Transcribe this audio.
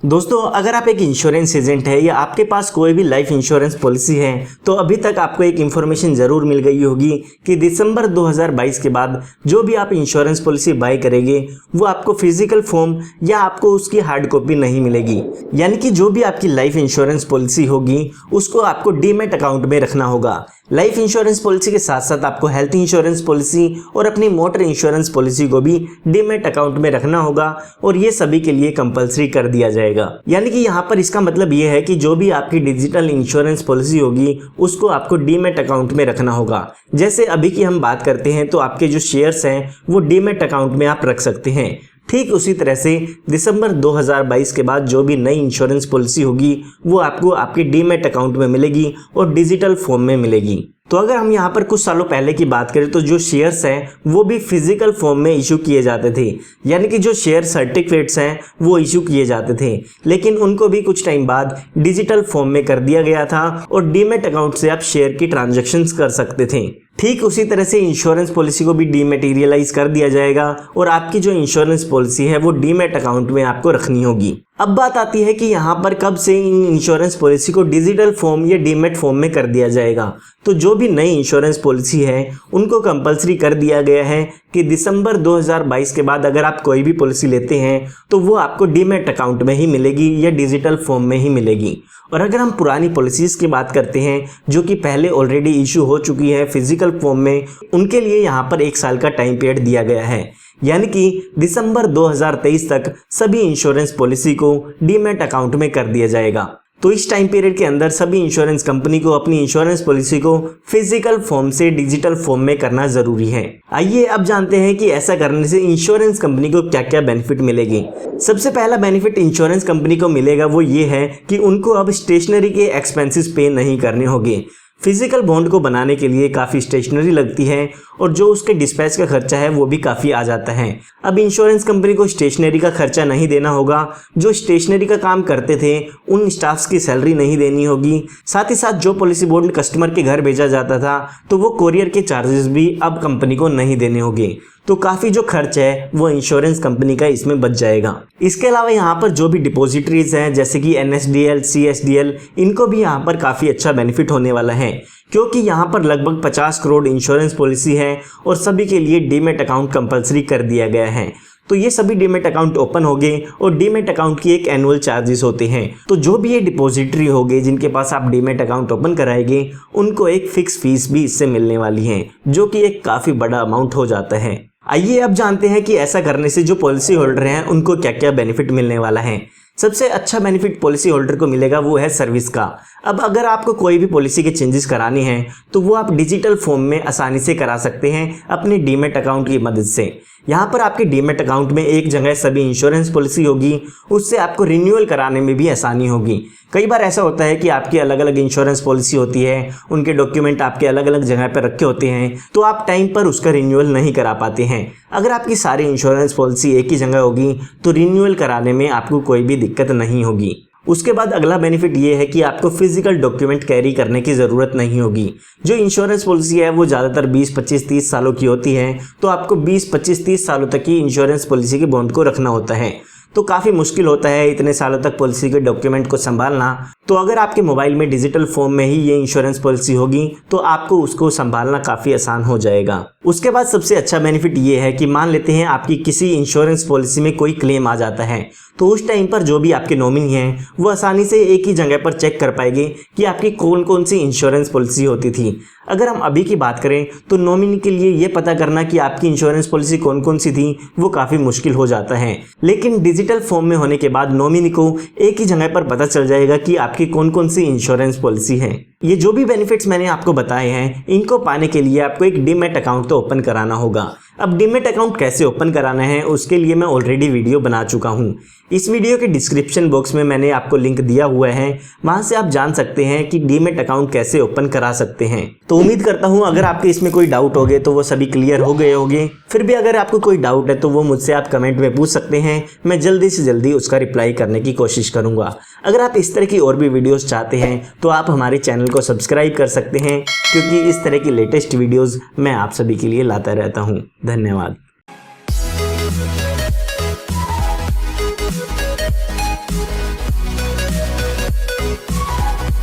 दोस्तों, अगर आप एक इंश्योरेंस एजेंट है या आपके पास कोई भी लाइफ इंश्योरेंस पॉलिसी है तो अभी तक आपको एक इन्फॉर्मेशन ज़रूर मिल गई होगी कि दिसंबर 2022 के बाद जो भी आप इंश्योरेंस पॉलिसी बाय करेंगे वो आपको फिजिकल फॉर्म या आपको उसकी हार्ड कॉपी नहीं मिलेगी। यानी कि जो भी आपकी लाइफ इंश्योरेंस पॉलिसी होगी उसको आपको डीमैट अकाउंट में रखना होगा। लाइफ इंश्योरेंस पॉलिसी के साथ साथ आपको हेल्थ इंश्योरेंस पॉलिसी और अपनी मोटर इंश्योरेंस पॉलिसी को भी डीमैट अकाउंट में रखना होगा और ये सभी के लिए कंपलसरी कर दिया जाएगा। यानी कि यहाँ पर इसका मतलब ये है कि जो भी आपकी डिजिटल इंश्योरेंस पॉलिसी होगी उसको आपको डीमैट अकाउंट में रखना होगा। जैसे अभी की हम बात करते हैं तो आपके जो शेयर्स हैं वो डीमैट अकाउंट में आप रख सकते हैं। ठीक उसी तरह से दिसंबर 2022 के बाद जो भी नई इंश्योरेंस पॉलिसी होगी वो आपको आपके डीमैट अकाउंट में मिलेगी और डिजिटल फॉर्म में मिलेगी। तो अगर हम यहाँ पर कुछ सालों पहले की बात करें तो जो शेयर्स हैं वो भी फिजिकल फॉर्म में इशू किए जाते थे, यानी कि जो शेयर सर्टिफिकेट्स हैं वो इशू किए जाते थे, लेकिन उनको भी कुछ टाइम बाद डिजिटल फॉर्म में कर दिया गया था और डीमैट अकाउंट से आप शेयर की ट्रांजैक्शंस कर सकते थे। ठीक उसी तरह से इंश्योरेंस पॉलिसी को भी डीमैटेरियलाइज कर दिया जाएगा और आपकी जो इंश्योरेंस पॉलिसी है वो डीमैट अकाउंट में आपको रखनी होगी। अब बात आती है कि यहाँ पर कब से इन इंश्योरेंस पॉलिसी को डिजिटल फॉर्म या डीमैट फॉर्म में कर दिया जाएगा। तो जो भी नई इंश्योरेंस पॉलिसी है उनको कंपलसरी कर दिया गया है कि दिसंबर 2022 के बाद अगर आप कोई भी पॉलिसी लेते हैं तो वो आपको डीमैट अकाउंट में ही मिलेगी या डिजिटल फॉर्म में ही मिलेगी। और अगर हम पुरानी पॉलिसीज़ की बात करते हैं जो कि पहले ऑलरेडी इशू हो चुकी है फिजिकल फॉर्म में, उनके लिए यहाँ पर 1 साल का टाइम पीरियड दिया गया है, यानी कि दिसंबर 2023 तक सभी इंश्योरेंस पॉलिसी को डीमैट अकाउंट में कर दिया जाएगा। तो इस टाइम पीरियड के अंदर सभी इंश्योरेंस कंपनी को अपनी इंश्योरेंस पॉलिसी को फिजिकल फॉर्म से डिजिटल फॉर्म में करना जरूरी है। आइए अब जानते हैं कि ऐसा करने से इंश्योरेंस कंपनी को क्या क्या बेनिफिट मिलेगी। सबसे पहला बेनिफिट इंश्योरेंस कंपनी को मिलेगा वो ये है कि उनको अब स्टेशनरी के एक्सपेंसेस पे नहीं करने होंगे। फिजिकल बॉन्ड को बनाने के लिए काफ़ी स्टेशनरी लगती है और जो उसके डिस्पैच का खर्चा है वो भी काफ़ी आ जाता है। अब इंश्योरेंस कंपनी को स्टेशनरी का खर्चा नहीं देना होगा, जो स्टेशनरी का काम करते थे उन स्टाफ्स की सैलरी नहीं देनी होगी। साथ ही साथ जो पॉलिसी बॉन्ड कस्टमर के घर भेजा जाता था तो वो कोरियर के चार्जेस भी अब कंपनी को नहीं देने होंगे। तो काफ़ी जो खर्च है वो इंश्योरेंस कंपनी का इसमें बच जाएगा। इसके अलावा यहाँ पर जो भी डिपॉजिटरीज हैं जैसे कि NSDL, CSDL, इनको भी यहाँ पर काफ़ी अच्छा बेनिफिट होने वाला है, क्योंकि यहाँ पर लगभग 50 करोड़ इंश्योरेंस पॉलिसी है और सभी के लिए डीमैट अकाउंट कंपलसरी कर दिया गया है। तो ये सभी डीमैट अकाउंट ओपन हो गए और डीमैट अकाउंट की एक एनुअल चार्जेस होते हैं। तो जो भी ये डिपॉजिटरी हो गए जिनके पास आप डीमैट अकाउंट ओपन कराएंगे उनको एक फिक्स फीस भी इससे मिलने वाली है, जो कि एक काफ़ी बड़ा अमाउंट हो जाता है। आइए अब जानते हैं कि ऐसा करने से जो पॉलिसी होल्डर हैं उनको क्या क्या बेनिफिट मिलने वाला है। सबसे अच्छा बेनिफिट पॉलिसी होल्डर को मिलेगा वो है सर्विस का। अब अगर आपको कोई भी पॉलिसी के चेंजेस कराने हैं तो वो आप डिजिटल फॉर्म में आसानी से करा सकते हैं अपने डीमैट अकाउंट की मदद से। यहाँ पर आपके डीमैट अकाउंट में एक जगह सभी इंश्योरेंस पॉलिसी होगी, उससे आपको रिन्यूअल कराने में भी आसानी होगी। कई बार ऐसा होता है कि आपकी अलग अलग इंश्योरेंस पॉलिसी होती है, उनके डॉक्यूमेंट आपके अलग अलग जगह पर रखे होते हैं, तो आप टाइम पर उसका रिन्यूअल नहीं करा पाते हैं। अगर आपकी सारी इंश्योरेंस पॉलिसी एक ही जगह होगी तो रिन्यूअल कराने में आपको कोई भी दिक्कत नहीं होगी। उसके बाद अगला बेनिफिट ये है कि आपको फिजिकल डॉक्यूमेंट कैरी करने की ज़रूरत नहीं होगी। जो इंश्योरेंस पॉलिसी है वो ज़्यादातर 20, 25, 30 सालों की होती है, तो आपको 20, 25, 30 सालों तक की इंश्योरेंस पॉलिसी के बॉन्ड को रखना होता है। तो काफ़ी मुश्किल होता है इतने सालों तक पॉलिसी के डॉक्यूमेंट को संभालना। तो अगर आपके मोबाइल में डिजिटल फॉर्म में ही ये इंश्योरेंस पॉलिसी होगी तो आपको उसको संभालना काफ़ी आसान हो जाएगा। उसके बाद सबसे अच्छा बेनिफिट ये है कि मान लेते हैं आपकी किसी इंश्योरेंस पॉलिसी में कोई क्लेम आ जाता है, तो उस टाइम पर जो भी आपके नॉमिनी हैं वो आसानी से एक ही जगह पर चेक कर पाएंगे कि आपकी कौन कौन सी इंश्योरेंस पॉलिसी होती थी। अगर हम अभी की बात करें तो नॉमिनी के लिए ये पता करना कि आपकी इंश्योरेंस पॉलिसी कौन कौन सी थी वो काफ़ी मुश्किल हो जाता है, लेकिन डिजिटल फॉर्म में होने के बाद नॉमिनी को एक ही जगह पर पता चल जाएगा कि आपकी कौन कौन सी इंश्योरेंस पॉलिसी है। ये जो भी बेनिफिट्स मैंने आपको बताए हैं इनको पाने के लिए आपको एक डीमैट अकाउंट तो ओपन कराना होगा। अब डीमैट अकाउंट कैसे ओपन कराना है उसके लिए मैं ऑलरेडी वीडियो बना चुका हूँ। इस वीडियो के डिस्क्रिप्शन बॉक्स में मैंने आपको लिंक दिया हुआ है, वहां से आप जान सकते हैं कि डीमैट अकाउंट कैसे ओपन करा सकते हैं। तो उम्मीद करता हूं अगर आपके इसमें कोई डाउट हो गए तो वो सभी क्लियर हो गए होंगे। फिर भी अगर आपको कोई डाउट है तो वो मुझसे आप कमेंट में पूछ सकते हैं, मैं जल्दी से जल्दी उसका रिप्लाई करने की कोशिश करूंगा। अगर आप इस तरह की और भी वीडियोस चाहते हैं तो आप हमारे चैनल को सब्सक्राइब कर सकते हैं, क्योंकि इस तरह की लेटेस्ट वीडियोस मैं आप सभी के लिए लाता रहता हूँ। धन्यवाद।